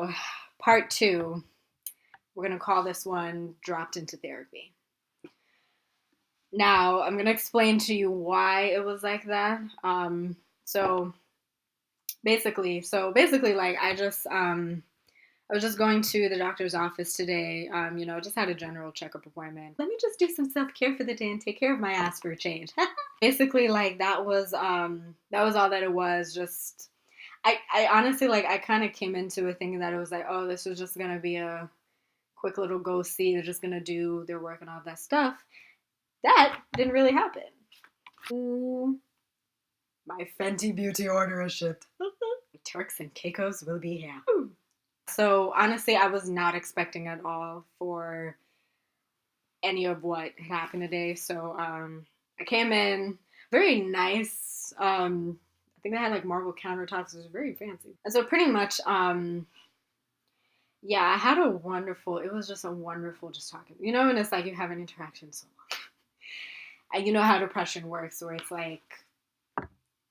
So, part two, we're going to call this one Dropped into Therapy. Now, I'm going to explain to you why it was like that. So basically, like I was just going to the doctor's office today. Just had a general checkup appointment. Let me just do some self care for the day and take care of my ass for a change. Basically, like that was all that it was. Just I honestly like I kind of came into it thinking that it was like, oh, this was just gonna be a quick little go see. They're just gonna do their work and all that stuff. That didn't really happen. Ooh, my Fenty Beauty order has shipped. Turks and Caicos will be here. So honestly, I was not expecting at all for any of what happened today. So I came in very nice. I think they had like marble countertops. It was very fancy. And so pretty much, yeah, I had a wonderful. It was just a wonderful just talking. And it's like you have an interaction so long. And you know how depression works, where it's like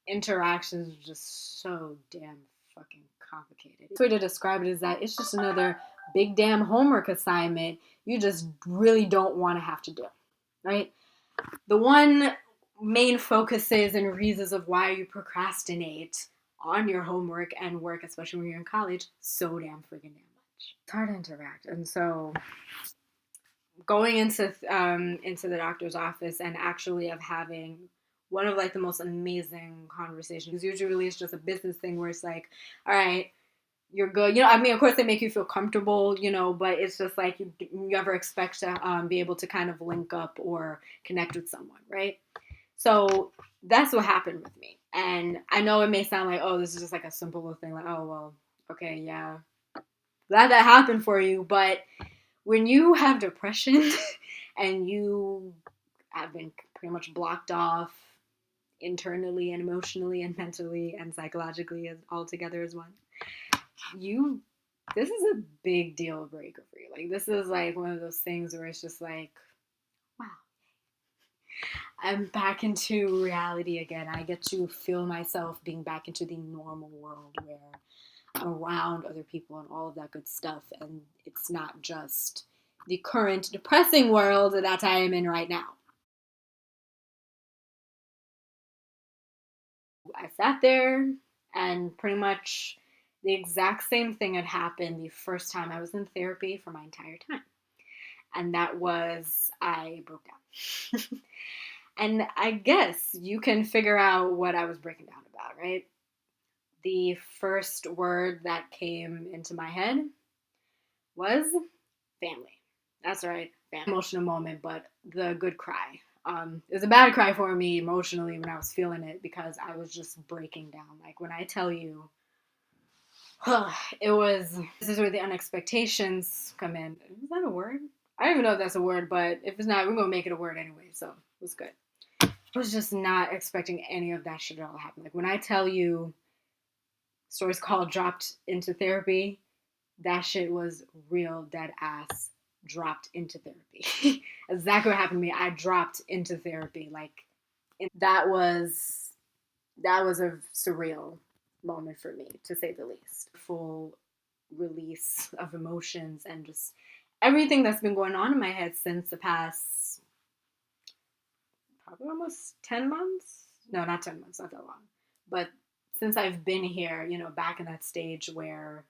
interactions are just so damn fucking complicated. The way to describe it is that it's just another big damn homework assignment you just really don't want to have to do, right? The one main focuses and reasons of why you procrastinate on your homework and work, especially when you're in college, so damn freaking damn much. It's hard to interact, and so going into the doctor's office and actually of having one of like the most amazing conversations. Usually it's just a business thing where it's like, all right, you're good. I mean, of course they make you feel comfortable, but it's just like you ever expect to be able to kind of link up or connect with someone, right? So that's what happened with me. And I know it may sound like, oh, this is just like a simple little thing, like, oh, well, okay, yeah, glad that happened for you. But when you have depression and you have been pretty much blocked off internally and emotionally and mentally and psychologically as all together as one, this is a big deal breaker for you. Like, this is like one of those things where it's just like, wow, I'm back into reality again. I get to feel myself being back into the normal world where I'm around other people and all of that good stuff. And it's not just the current depressing world that I am in right now. I sat there and pretty much the exact same thing had happened the first time I was in therapy for my entire time. And that was I broke down. And I guess you can figure out what I was breaking down about, right? The first word that came into my head was family. That's right, family. Emotional moment, but the good cry. It was a bad cry for me emotionally when I was feeling it because I was just breaking down. Like when I tell you, this is where the unexpectations come in. Is that a word? I don't even know if that's a word, but if it's not, we're going to make it a word anyway, so it was good. I was just not expecting any of that shit at all to happen. Like when I tell you stories called Dropped into Therapy, that shit was real dead ass dropped into therapy. Exactly what happened to me. I dropped into therapy. Like that was a surreal moment for me, to say the least. Full release of emotions and just everything that's been going on in my head since the past probably almost 10 months. No, not 10 months, not that long. But since I've been here, back in that stage where,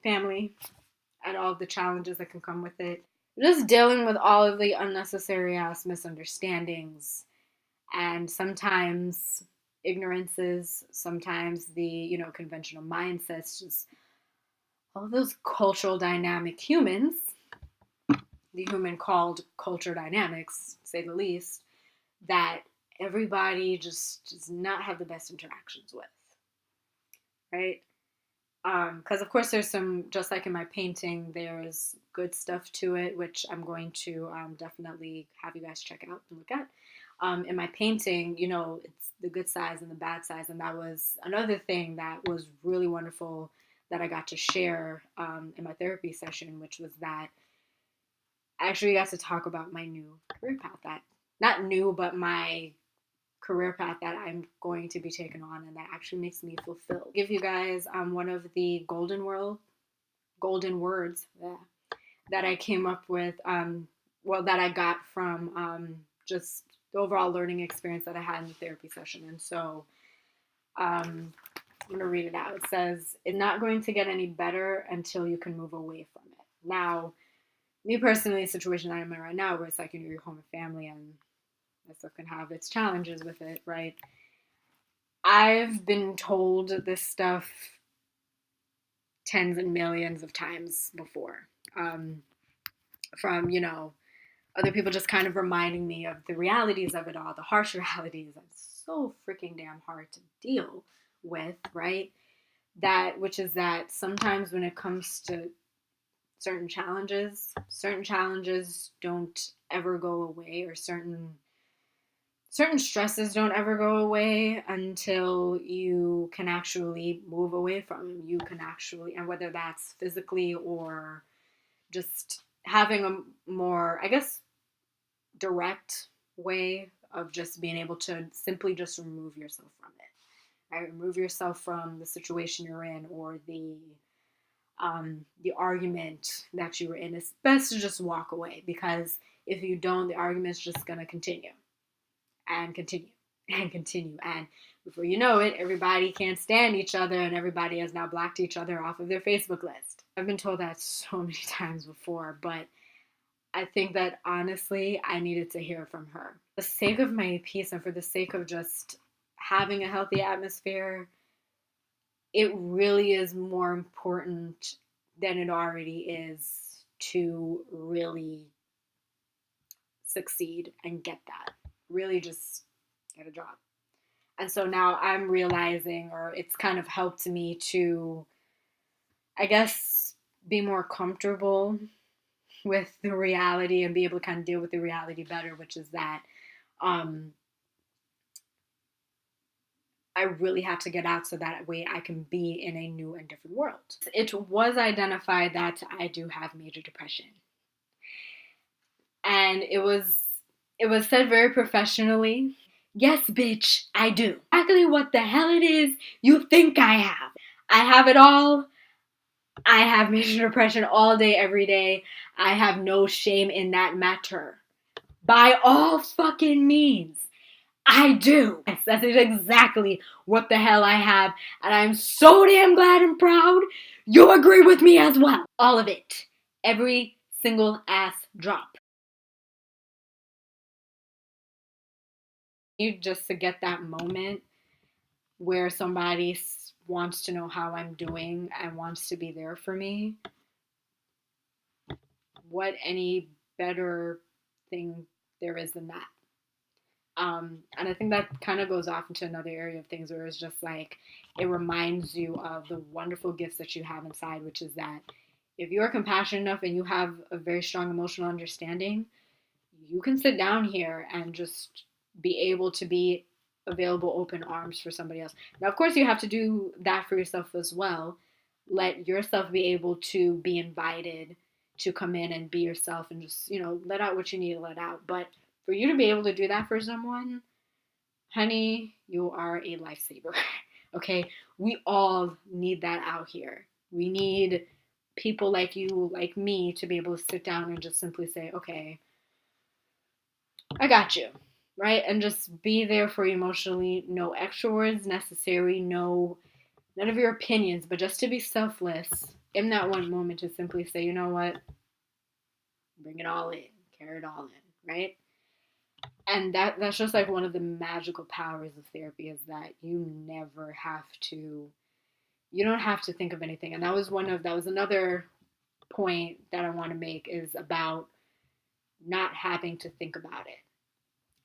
family and all of the challenges that can come with it. Just dealing with all of the unnecessary ass misunderstandings and sometimes ignorances, sometimes the, conventional mindsets, just all those cultural dynamic humans, the human called culture dynamics, to say the least, that everybody just does not have the best interactions with, right? Because of course there's some, just like in my painting, there's good stuff to it, which I'm going to definitely have you guys check out and look at. In my painting, it's the good sides and the bad sides, and that was another thing that was really wonderful that I got to share in my therapy session, which was that I actually got to talk about my new career path. That, not new, but my career path that I'm going to be taking on, and that actually makes me fulfilled. I'll give you guys one of the golden words that I came up with, that I got from just the overall learning experience that I had in the therapy session. And so I'm going to read it out. It says, "It's not going to get any better until you can move away from it." Now, me personally, the situation that I'm in right now, where it's like, your home and family, and that stuff can have its challenges with it, right? I've been told this stuff tens and millions of times before, from, other people just kind of reminding me of the realities of it all, the harsh realities. It's so freaking damn hard to deal with, right? Which is that sometimes when it comes to certain challenges don't ever go away, or certain stresses don't ever go away until you can actually move away from them. You can actually, and whether that's physically or just having a more, I guess, direct way of just being able to simply just remove yourself from it. Right? Remove yourself from the situation you're in, or the argument that you were in. It's best to just walk away, because if you don't, the argument's just gonna continue and continue and continue, and before you know it, everybody can't stand each other, and everybody has now blocked each other off of their Facebook list. I've been told that so many times before, but I think that honestly, I needed to hear from her. For the sake of my peace, and for the sake of just having a healthy atmosphere, it really is more important than it already is to really succeed and get that. Really just get a job. And so now I'm realizing, or it's kind of helped me to, I guess, be more comfortable with the reality and be able to kind of deal with the reality better, which is that I really have to get out so that way I can be in a new and different world. It was identified that I do have major depression. And it was said very professionally. Yes, bitch, I do. Exactly what the hell it is you think I have. I have it all. I have major depression all day, every day. I have no shame in that matter. By all fucking means. I do. Yes, that is exactly what the hell I have. And I'm so damn glad and proud you agree with me as well. All of it. Every single ass drop. You just to get that moment where somebody wants to know how I'm doing and wants to be there for me. What any better thing there is than that? And I think that kind of goes off into another area of things where it's just like, it reminds you of the wonderful gifts that you have inside, which is that if you're compassionate enough and you have a very strong emotional understanding, you can sit down here and just be able to be available, open arms for somebody else. Now, of course, you have to do that for yourself as well. Let yourself be able to be invited to come in and be yourself and just, let out what you need to let out. But for you to be able to do that for someone, honey, you are a lifesaver. Okay? We all need that out here. We need people like you, like me, to be able to sit down and just simply say, okay, I got you, right? And just be there for you emotionally. No extra words necessary. None of your opinions, but just to be selfless in that one moment, to simply say, you know what? Bring it all in. Carry it all in, right? And that's just like one of the magical powers of therapy, is that you don't have to think of anything. And that was another point that I want to make, is about not having to think about it.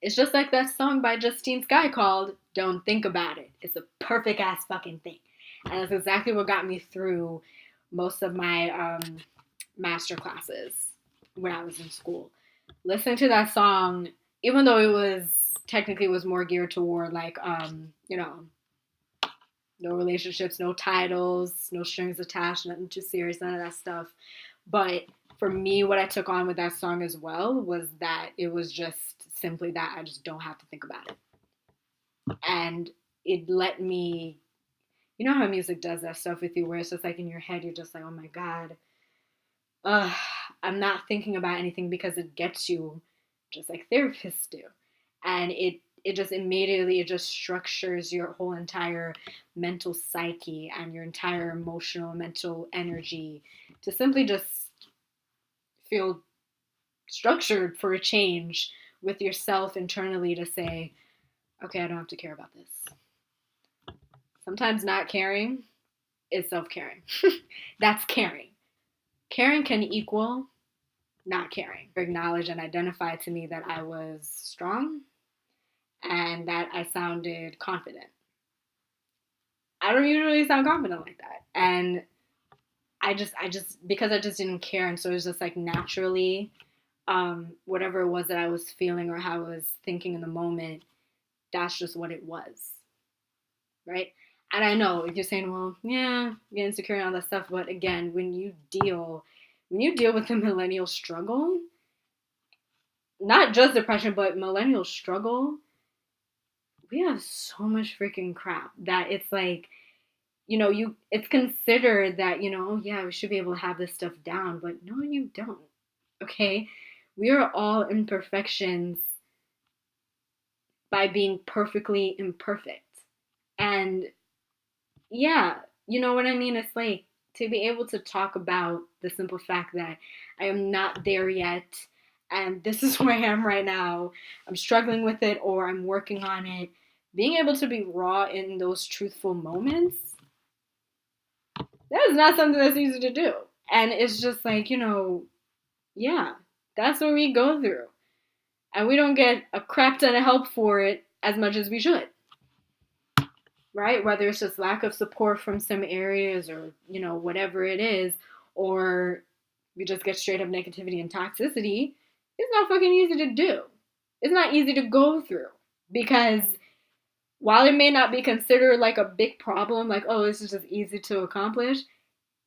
It's just like that song by Justine Skye called Don't Think About It. It's a perfect ass fucking thing. And that's exactly what got me through most of my master classes when I was in school. Listening to that song, even though it was more geared toward like, no relationships, no titles, no strings attached, nothing too serious, none of that stuff. But for me, what I took on with that song as well was that it was just simply that I just don't have to think about it. And it let me, you know how music does that stuff with you where it's just like in your head, you're just like, oh my God, ugh, I'm not thinking about anything because it gets you just like therapists do. And it just immediately, it just structures your whole entire mental psyche and your entire emotional mental energy to simply just feel structured for a change with yourself internally to say, okay, I don't have to care about this. Sometimes not caring is self-caring. That's caring. Caring can equal not caring. Acknowledge and identify to me that I was strong and that I sounded confident. I don't usually sound confident like that. And because I just didn't care. And so it was just like naturally, whatever it was that I was feeling or how I was thinking in the moment, that's just what it was. Right. And I know you're saying, well, yeah, get insecure and all that stuff. But again, when you deal with the millennial struggle, not just depression, but millennial struggle, we have so much freaking crap that it's like, it's considered that, oh yeah, we should be able to have this stuff down, but no, you don't. Okay? We are all imperfections by being perfectly imperfect. And yeah, you know what I mean? It's like to be able to talk about the simple fact that I am not there yet and this is where I am right now. I'm struggling with it or I'm working on it. Being able to be raw in those truthful moments, that is not something that's easy to do. And it's just like, yeah, that's what we go through. And we don't get a crap ton of help for it as much as we should. Right? Whether it's just lack of support from some areas or, whatever it is, or we just get straight up negativity and toxicity, it's not fucking easy to do. It's not easy to go through because while it may not be considered like a big problem, like, oh, this is just easy to accomplish,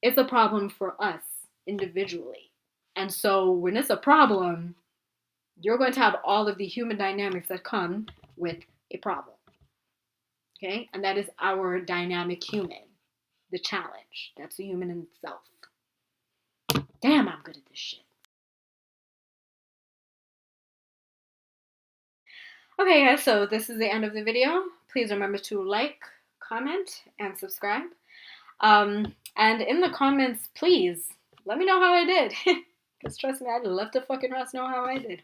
it's a problem for us individually. And so when it's a problem, you're going to have all of the human dynamics that come with a problem. Okay? And that is our dynamic human, the challenge. That's the human in itself. Damn, I'm good at this shit. Okay, guys, so this is the end of the video. Please remember to like, comment, and subscribe. And in the comments, please let me know how I did. Because trust me, I'd love to fucking rest know how I did.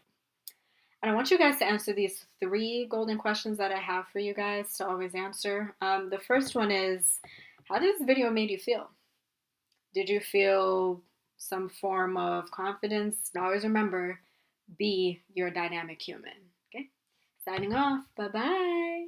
And I want you guys to answer these 3 golden questions that I have for you guys to always answer. The first one is, how did this video made you feel? Did you feel some form of confidence? And always remember, be your dynamic human. Okay? Signing off. Bye-bye.